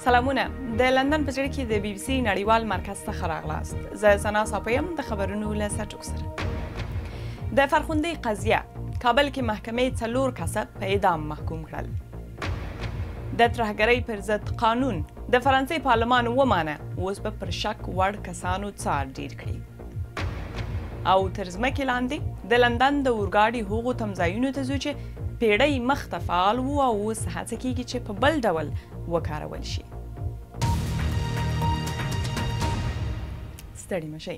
سلامونه د لندن په زړه کې د بي بي سي نړیوال مرکز څخه راغلاست. زه سنا صاپیم د خبرونو له سرټوک سره. د فرخنده قضیه کابل کې محکمې 4 کسه په اعدام محکوم کړل. د ترهګرۍ پر ضد قانون د فرانسې پارلمان ومانه اوس به پر شک وړ کسانو څار ډیر کړي. او تر ځمکې لاندې د لندن د اورګاډي هغو تمځایونو ته ځو چې پیړۍ مخته فعال وو او اوس هڅه کیږي چې په بل ډول وکارول شي. ستړي مشئ.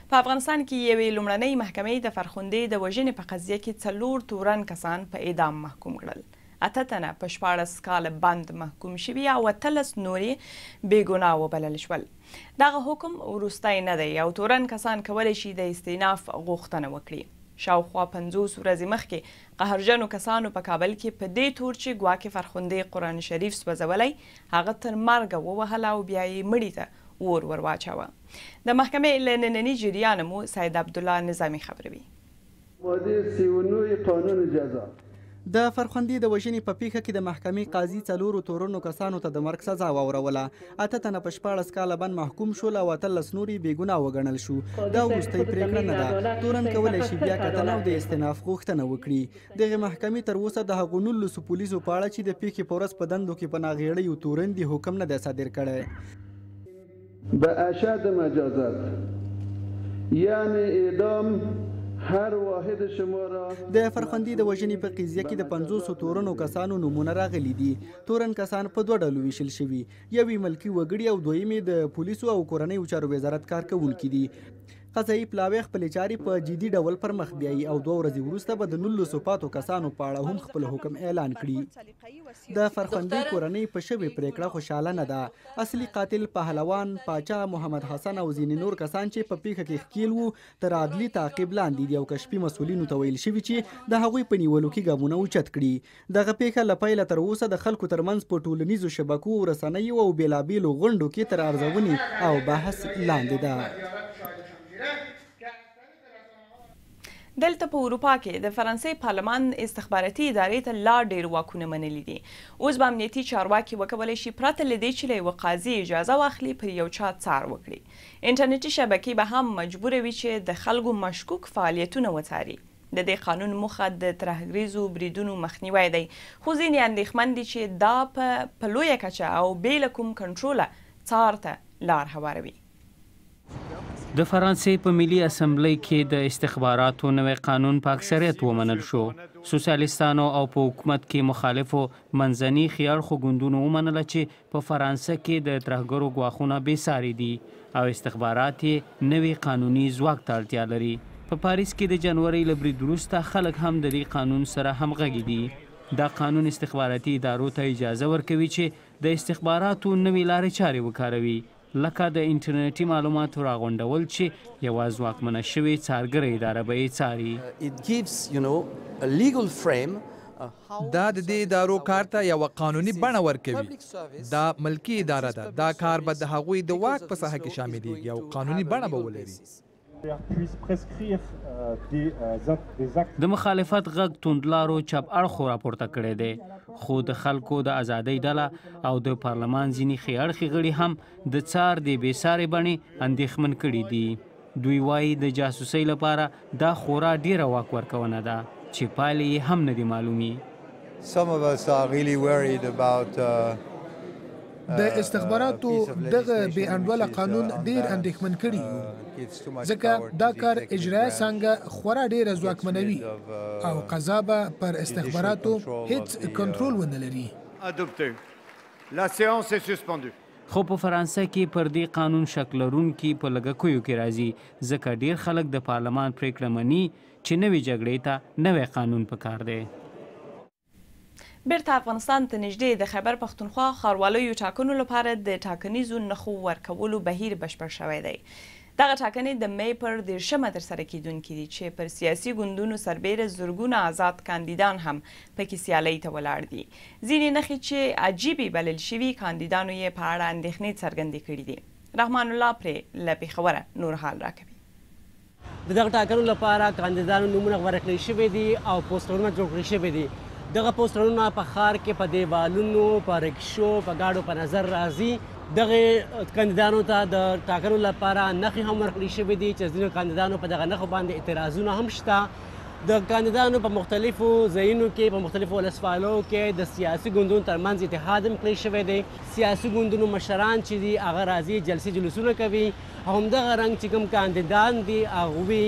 په افغانستان کې یوې لومړنۍ محکمې د فرخندې د وژنې په قضیه کې 4 تورن کسان په اعدام محکوم کړل. 8 تنه په 14 کاله بند محکوم شوي او 18 نورې بېګناه وبلل شول. دغه حکم وروستی نه دی او تورن کسان کولی شي د استئناف غوښتنه وکړي. شاوخوا 50 ورځې مخکې قهرجنو کسانو په کابل کې په دې تور چې ګواکې فرخندې قرآن شریف سوځولی هغه تر مرګه ووهله او بیا یې مړي ته اور ور واچوه. د محکمې له ننني جریان مو سید عبدالله نظامي خبروي. ماده 39 قانون جزا د فرخندې د وژنې په پیښه کې د محکمې قاضي 4 تورنو کسانو ته د مرګ سزا واوروله. 8 تنه په 14 کاله بند محکوم شول او 18 نور یې بېګناه وګڼل شو. دا وروستۍ پرېکړه نه ده. تورن کولی شي بیا کتنه او د استئناف غوښتنه وکړي. دغې محکمې تر اوسه د هغو 19 پولیسو په اړه چې د پیښې په ورځ په دندو کې په ناغېړیو تورن دي حکم نه دی صادر کړی. به اشد مجازات یعنی اعدام هر واحد شما را د فرخندې د وژنې په قضیه کې د 500 تورنو کسانو نومونه راغلي دي. تورن کسان په 2 ډلو ویشل شوي. یو یې ملکي وګړي او دویم یې د پولیسو او کورنیو چارو وزارت کارکوونکي دي. قضایي پلاوی خپلې چارې په جدي ډول پر مخ بیایي او 2 ورځې وروسته به د 19 پاتو کسانو په اړه هم خپل حکم اعلان کړي. د فرخندې کورنۍ په شوې پرېکړه خوشحاله نه ده. اصلي قاتل پهلوان پاچا محمد حسن او ځینې نور کسان چې په پیښه کې ښکیل وو تر عدلي تعقیب لاندې دي او کشفي مسؤلینو ته ویل شوي چې د هغوی په نیولو کې ګامونه اوچت کړي. دغه پیښه له پیله تر اوسه د خلکو ترمنځ په ټولنیزو شبکو رسنیو او بېلابېلو غونډو کې تر ارزونې او بحث لاندې ده. دلته په اروپا کې د فرانسې پارلمان استخباراتي ادارې ته لا ډېر واکونه منلي دي. اوس به امنیتي چارواکي وکولی شي پرته له دې چې له یوه قاضي اجازه واخلي پر یو چا څار وکړي. انټرنیټي شبکې به هم مجبوره وي چې د خلکو مشکوک فعالیتونه وڅاري. د دې قانون موخه د ترهګریزو بریدونو مخنیوی دی، خو ځینې اندېښمن دي چې دا په لویه کچه او بې له کوم کنټروله څار ته لار هواروي. د فرانسې په ملي اسمبلی کې د استخباراتو نوی قانون په اکثریت ومنل شو. سوسیالیستانو او په حکومت کې مخالفو منځني خیاړخو ګوندونو ومنله چې په فرانسه کې د ترهګرو ګواښونه بېساري دي او استخبارات یې نوي قانوني ځواک ته اړتیا لري. په پاریس کې د جنورۍ له برید وروسته خلک هم د دې قانون سره همغږي دي. دا قانون استخباراتي ادارو ته اجازه ورکوي چې د استخباراتو نوې لارې چارې وکاروي، لکه د انټرنیټي معلوماتو راغونډول چې یوه ځواکمنه شوې څارګره اداره به یې څاري. دا د دې ادارو کار ته یوه قانوني بڼه ورکوي. دا ملکي اداره ده. دا کار به د هغوی د واک په ساحه کې شاملېږي او قانوني بڼه به ولري. د مخالفت غږ توندلارو چپ اړخو راپورته کړی دی، خو د خلکو د ازادۍ ډله او د پارلمان ځینې ښې اړخې غړي هم د څار د بېسارې بڼې اندېښمن کړي دي. دوی وایي د جاسوسۍ لپاره دا خورا ډیره واک ورکونه ده چې پایلې یې هم نه دي معلومي. د استخباراتو دغه بې انډوله قانون ډیر اندېښمن کړي یو، ځکه دا کار اجرایه څانګه خورا ډیره ځواکمنوي او قضا به پر استخباراتو هیڅ کنټرول ونه لري. خو په فرانسه کې پر دې قانون شک لرونکي په لږکیو کې راځي، ځکه ډیر خلک د پارلمان پریکړه مني چې نوې جګړې ته نوی قانون پکار دی. بیرته افغانستان ته نږدې د خیبر پښتونخوا ښاروالۍ ټاکنو لپاره د ټاکنیزو نښو ورکولو بهیر بشپړ شوی دی. دغه ټاکنې د مې پر 13 ترسره کیدونکي دي چې پر سیاسي ګوندونو سربیره زرګونه آزاد کاندیدان هم پکې سیالۍ ته ولاړ دي. ځینې نښې چې عجیبې بلل شوي کاندیدانو یې په اړه اندېښنې څرګندې کړي دي. رحمان الله پرې له پېښوره نور حال راکوي. د دغه ټاکنو لپاره کاندیدانو نومونه ورکړل شوي دي او پوسټرونه جوړ کړل شوي دي. دغه پوسټرونه په ښار کې په دیوالونو په رکشو په ګاډو په نظر راځي. دغه کاندیدانو ته د ټاکنو لپاره نښې هم ورکړل شوي دي چې ځینو کاندیدانو په دغه نښو باندې اعتراضونه هم شته. د کاندیدانو په مختلفو ځایونو کې په مختلفو ولسوالیو کې د سیاسي ګوندونو ترمنځ اتحاد هم کړی شوی دی. سیاسي ګوندونو مشران چې دي هغه راځي جلسې جلوسونه کوي، همدغه رنګ چې کوم کاندیدان دي هغوی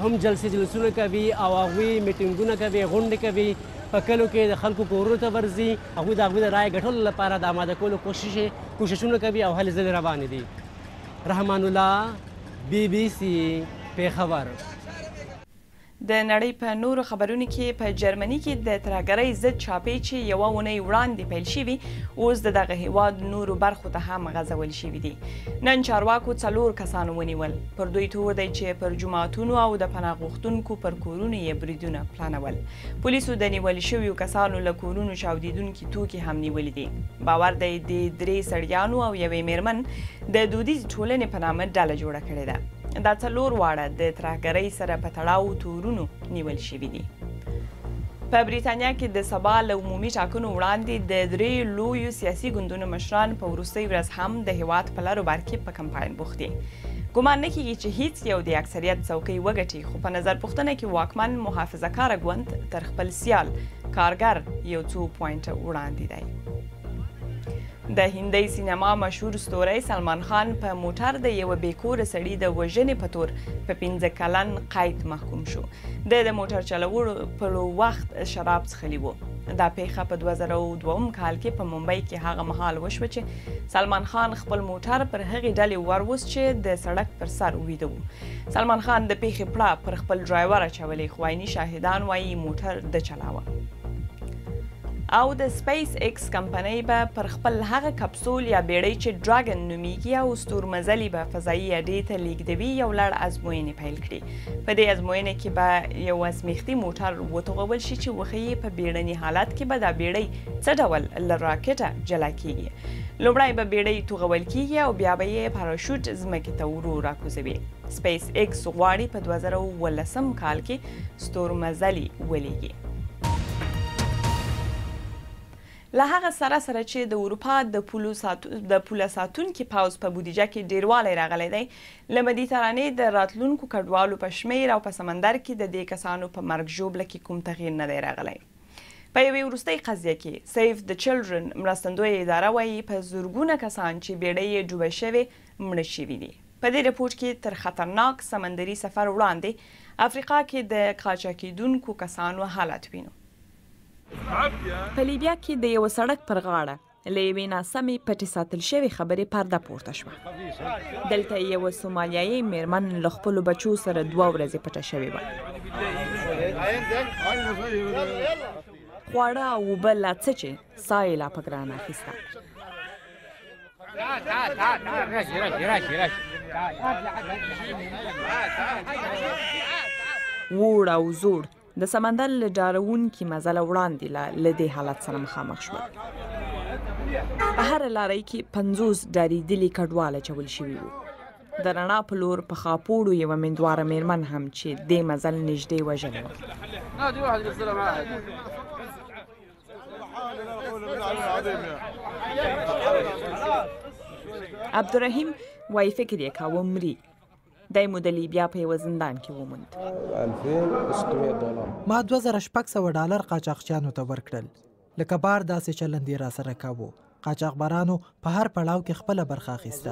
هم جلسې جلوسونه کوي او هغوی میټینګونه کوي، غونډې کوي، په کلو کې د خلکو کورونو ته ورځي، هغوی د هغوی د رایې ګټلو لپاره د آماده کولو کوششونه کوي او هلې ځلې روانې دي. رحمان الله، BBC پېښور. د نړۍ په نورو خبرونو کې په جرمني کې د ترهګرۍ ضد چاپې چې یوه اونۍ وړاندې پیل شوي اوس د دغه هیواد نورو برخو ته هم غځول شوي دي. نن چارواکو 4 کسان ونیول. پر دوی تور دی چې پر جوماتونو او د پناه غوښتونکو پر کورونو یې بریدونه پلانول. پولیسو د نیول شویو کسانو له کورونو چاودېدونکي توکي هم نیولي دي. باور دی د 3 سړیانو او یوې میرمن د دودیز ټولنې په نامه ډله جوړه کړې ده. دا 4 واړه د ترهګرۍ سره په تړاو تورونو نیول شوي دي. په بریتانیا کې د سبا له عمومي ټاکنو وړاندې د 3 لویو سیاسي ګوندونو مشران په وروستۍ ورځ هم د هیواد په لارو بر کې په کمپاین بوخت دي. ګمان نه کیږي چې هیڅ یو د اکثریت څوکۍ وګټي، خو په نظر پوښتنه کې واکمن محافظه کاره ګوند تر خپل سیال کارګر یو څو پوینټه وړاندې دی. د هندۍ سینما مشهور ستوری سلمان خان په موټر د یوه بېکوره سړي د وژنې په تور په 15 کلن قید محکوم شو. د موټر چلولو وخت شراب څښلي و. دا پیښه په 2002 کال کې په ممبئی کې هغه مهال وشوه چې سلمان خان خپل موټر پر هغې ډلې وروست چې د سړک پر سر ویده و. سلمان خان د پیښې پړه پر خپل ډرایور اچولی، خو عیني شاهدان وایي موټر د چلاوه. او د سپیس ایکس کمپنۍ به پر خپل هغه کپسول یا بیړۍ چې ډراګن نومیږي او ستورمزلي به فضایي اډې ته لیږدوي یو لړ ازموینې پیل کړي. په دې ازموینې کې به یو ازمیښتي موټر وتوغول شي چې وښیي په بیړني حالت کې به دا بیړۍ څه ډول له راکټه جلا کیږي. لومړی به بیړۍ توغول کیږي او بیا به یې پاراشوټ ځمکې ته ورو راکوزوي. سپیس ایکس غواړي په 2018 کال کې ستورمزلي ولیږي. له هغه سره چې د اروپا د پوله ساتونکي پوځ په بودیجه کې ډیروالی راغلی دی، له مدیترانې د راتلونکو کډوالو په شمیر او په سمندر کې د دې کسانو په مرګ ژوبله کې کوم تغییر نه دی راغلی. په یوې وروستۍ قضیه کې سیف د چلډرن مرستندویه اداره وایي په زرګونه کسان چې بیړۍ یې ډوبه شوې مړه شوي دي. په دې رپورټ کې تر خطرناک سمندري سفر وړاندې افریقا کې د قاچاقېدونکو کسانو حالت وینو. په لیبیا کې د یو سړک پر غاړه له یوې ناسمې پټې ساتل شوې خبرې پرده پورته شوه. دلته یوه سومالیایي میرمن له خپلو بچو سره 2 ورځې پټه شوې وه. خواړه او اوبه لا څه چې ساه یې لا په ګرانه اخیسته. ووړ او زوړ د سمندر له ډارونکي مزله وړاندې له دې حالت سره مخامخ شول. په هره لارۍ کې 50 ډارېدلي کډوال اچول شوي وو. د رڼا په لور په خاپوړو یوه مندواره میرمن هم چې دې مزل نږدې وژلې وه. عبدالرحیم وایي فکر یې کاوه مري. دی مو د لیبیا په یوه زندان کې وموند. ما $2600 قاچاقچیانو ته ورکړل. لکه بار داسې چلند یې راسره کاوه. قاچاقبرانو په هر پړاو کې خپله برخه اخیسته.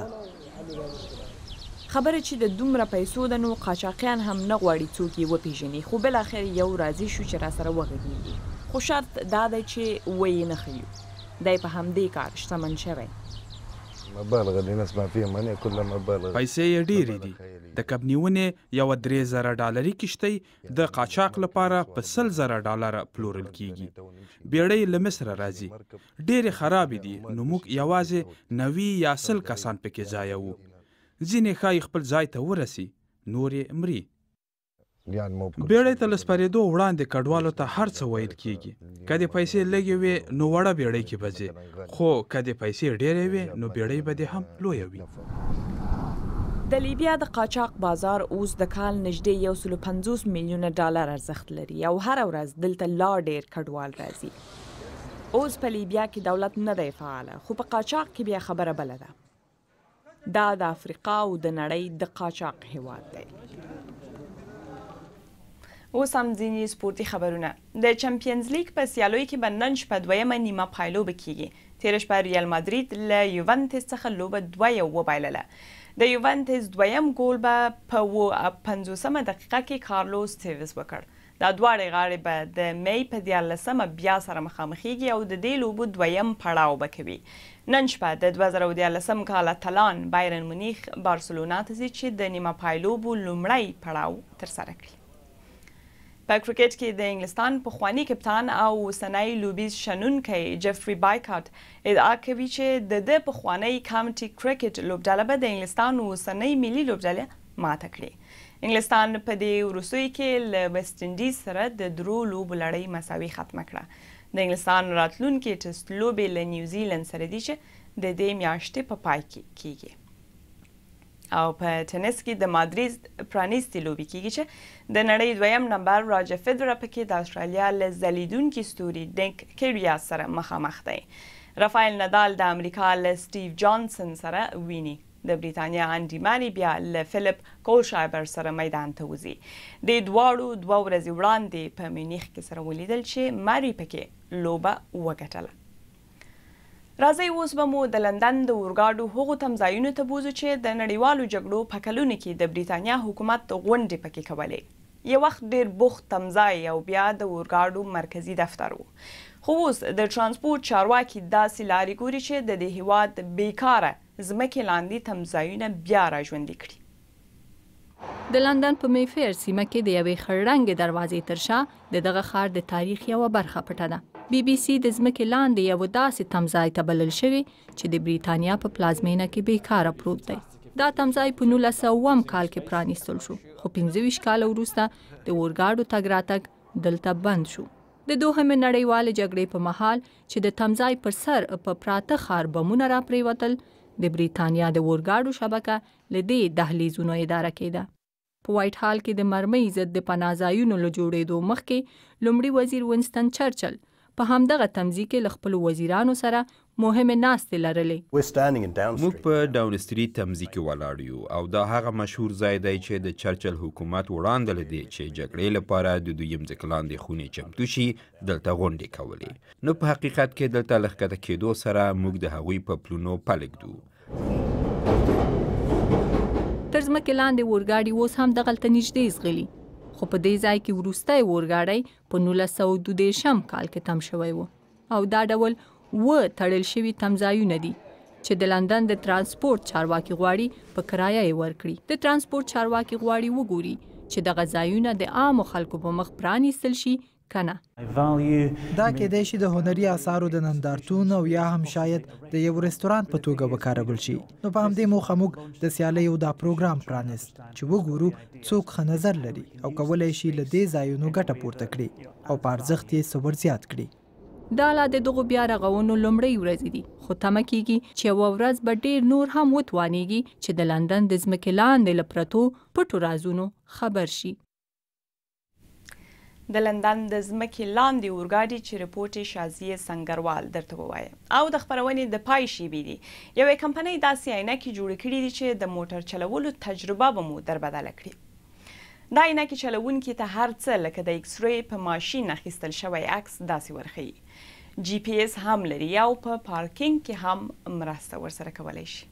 خبره چې د دومره پیسو ده نو قاچاقیان هم نه غواړي څوک یې وپېژني، خو بالاخره یو راضي شو چې راسره وغږېږي. خو شرط دا دی چې ویې نه ښیو. دی په همدې کار شتمن شوی. پیسې یې ډېرې دي. د کب نیونې یوه $3000 کښتۍ د قاچاق لپاره په $100,000 پلورل کیږي. بیړۍ له مصره راځي. ډېرې خرابې دي، نو موږ یوازې 90 یا 100 کسان پکې ځای وو. ځینې ښایي خپل ځای ته ورسي، نور یې مري. بیړۍ ته له سپرېدو وړاندې کډوالو ته هر څه ویل کیږي. که دې پیسې لږې وي نو وړه بیړۍ کې به ځې، خو که دې پیسې ډېرې وي نو بیړۍ به دې هم لویه وي. د لیبیا د قاچاق بازار اوس د کال نږدې 150 میلیونه ډالر ارزښت لري او هره ورځ دلته لا ډېر کډوال راځي. اوس په لیبیا کې دولت نه دی فعاله، خو په قاچاق کې بیا خبره بله ده. دا د افریقا او د نړۍ د قاچاق هیواد دی. اوس هم ځینې سپورتي خبرونه. د چمپیونز لیګ په سیالیو کې به نن شپه دویمه نیمه پایلوبه کیږي. تېره شپه ریال مادرید له یوونټس څخه لوبه 2-1 وبایلله. د یوونټس دویم ګول به په 50مه دقیقه کې کارلوس تیویز وکړ. دا دواړې غاړې به د می په 14مه بیا سره مخامخېږي او د دې لوبو دویم پړاو به کوي. نن شپه د 2014 کال اتلان بایرن مونیخ بارسلونا ته ځي چې د نیمه پایلوبو لومړی پړاو ترسره کړي. په کرکټ کې د انګلستان پخوانی کپتان او اوسنی لوبیز شنونکی جفري بایکاټ ادعا کوي چې د ده پخوانی کاونټي کرکټ لوبډله به د انګلستان اوسنۍ ملي لوبډله ماته کړي. انګلستان په دې وروستیو کې له ویسټ انډیز سره د درو لوبو لړۍ مساوي ختمه کړه. د انګلستان راتلونکې ټسټ لوبې له نیوزیلند سره دي چې د دې میاشتې په پای کې کیږي. او په ټینس کې د مادرید پرانیستې لوبې کیږي چې د نړۍ دویم نمبر راجر فیدرر پکې د استرالیا له ځلیدونکي ستوري ډنک کیریاس سره مخامخ دی. رافایل نادال د امریکا له سټیو جانسن سره ویني. د بریتانیا انډي ماري بیا له فلیپ کولشایبر سره میدان ته وځي. د دواړو 2 ورځې وړاندې په میونخ کې سره ولیدل چې ماري پکې لوبه وګټله. راځئ اوس به مو د لندن د اورګاډو هغو تمځایونو ته بوځو چې د نړیوالو جګړو په کلونو کې د بریتانیا حکومت غونډې پکې کولې. یو وخت ډېر بوخت تمځای او بیا د اورګاډو مرکزي دفتر و. خو اوس د ترانسپورت چارواکي داسې لارې ګوري چې د دې هیواد بیکاره ځمکې لاندې تمځایونه بیا راژوندي کړي. د لندن په میفیر سیمه کې د یوې خړ رنګې دروازې تر شا د دغه ښار د تاریخ یوه برخه پټه ده. BBC د ځمکې لاندې یو داسې تمځای ته بلل شوی چې د بریتانیا په پلازمینه کې بیکاره پروت دی. دا تمځای په 1900 کال کې پرانیستل شو، خو 25 کاله وروسته د اورګاډو تګ راتګ دلته بند شو. د دوهمې نړیوالې جګړې په مهال چې د تمځای پر سر په پراته ښار بمونه را پریوتل، د بریتانیا د اورګاډو شبکه له دې دهلیزونو اداره کېده. په وایټ هال کې د مرمۍ ضد د پناه ځایونو له جوړېدو مخکې لومړي وزیر وینسټن چرچل په همدغه تمځای کې له خپلو وزیرانو سره مهمې ناستې لرلې. موږ په ډاون سټریټ تمځای کې ولاړ یو او دا هغه مشهور ځای دی چې د چرچل حکومت وړاندې دی چې جګړې لپاره د دویم ځمکې لاندې خونې چمتو شي دلته غونډې کولې. نو په حقیقت کې دلته له ښکته کېدو سره موږ د هغوی په پلونو پلږدو. تر ځمکې لاندې اورګاډي اوس هم دغلته نږدې ځغلي، خو په دې ځای کې وروستی اورګاډی په 1932 کال کې تم شوی و او دا ډول 2 تړل شوي تمځایونه دي چې د لندن د ترانسپورت چارواکي غواړي په کرایه یې ورکړي. د ترانسپورت چارواکي غواړي وګوري چې دغه ځایونه د عامو خلکو په مخ پرانیستل شي کنه. دا کېدای شي د هنري اثارو د نندارتون او یا هم شاید د یو رستوران په توګه وکارول شي. نو په همدې موخه موږ د سیالیو دا پروګرام پرانیست چې وګورو څوک ښه نظر لري او کولی شي له دې ځایونو ګټه پورته کړي او په ارزښت یې څه ور زیات کړي. دا لا د دغو بیا رغونو لومړۍ ورځې دي، خو تمه کېږي چې یوه ورځ به ډېر نور هم وتوانېږي چې د لندن د ځمکې لاندې له پرتو پټو رازونو خبر شي. د لندن د ځمکې لاندې اورګاډي چې رپورټ یې شازیه سنګروال درته ووایه او د خپرونې د پای شیبې دي. یوې کمپنۍ داسې عینکې جوړې کړي دي چې د موټر چلولو تجربه به مو در بدله کړي. دا عینکې چلوونکي ته هر څه لکه د ایکس ری په ماشین اخیستل شوی عکس داسې ورښیي. GPS هم لري او په پارکینګ کې هم مرسته ورسره کولی شي.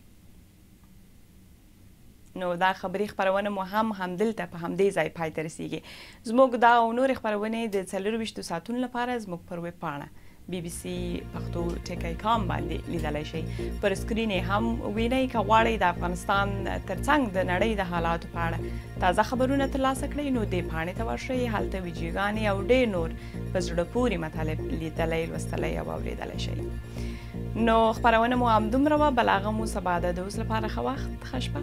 نو دا خبري خبرونه مو هم همدلته په همدې ځای پای ته رسیږي. زموږ دا او نورې خبرونې د 24 ساعتونو لپاره زموږ پر ویب پاڼه BBC پښتو ټکی.com باندې لیدلی شئ. پر سکرین یې هم وینئ. که غواړئ د افغانستان ترڅنګ د نړۍ د حالاتو په اړه تازه خبرونه ترلاسه کړئ نو دې پاڼې ته ورشئ. هلته ویډیوګانې او ډېر نور په زړه پورې مطالب لیدلی، لوستلی او اورېدلی شئ. نو خبرونه مو همدومره وه. بل هغه مو سبا ده. د اوس لپاره ښه وخت، ښه شپه.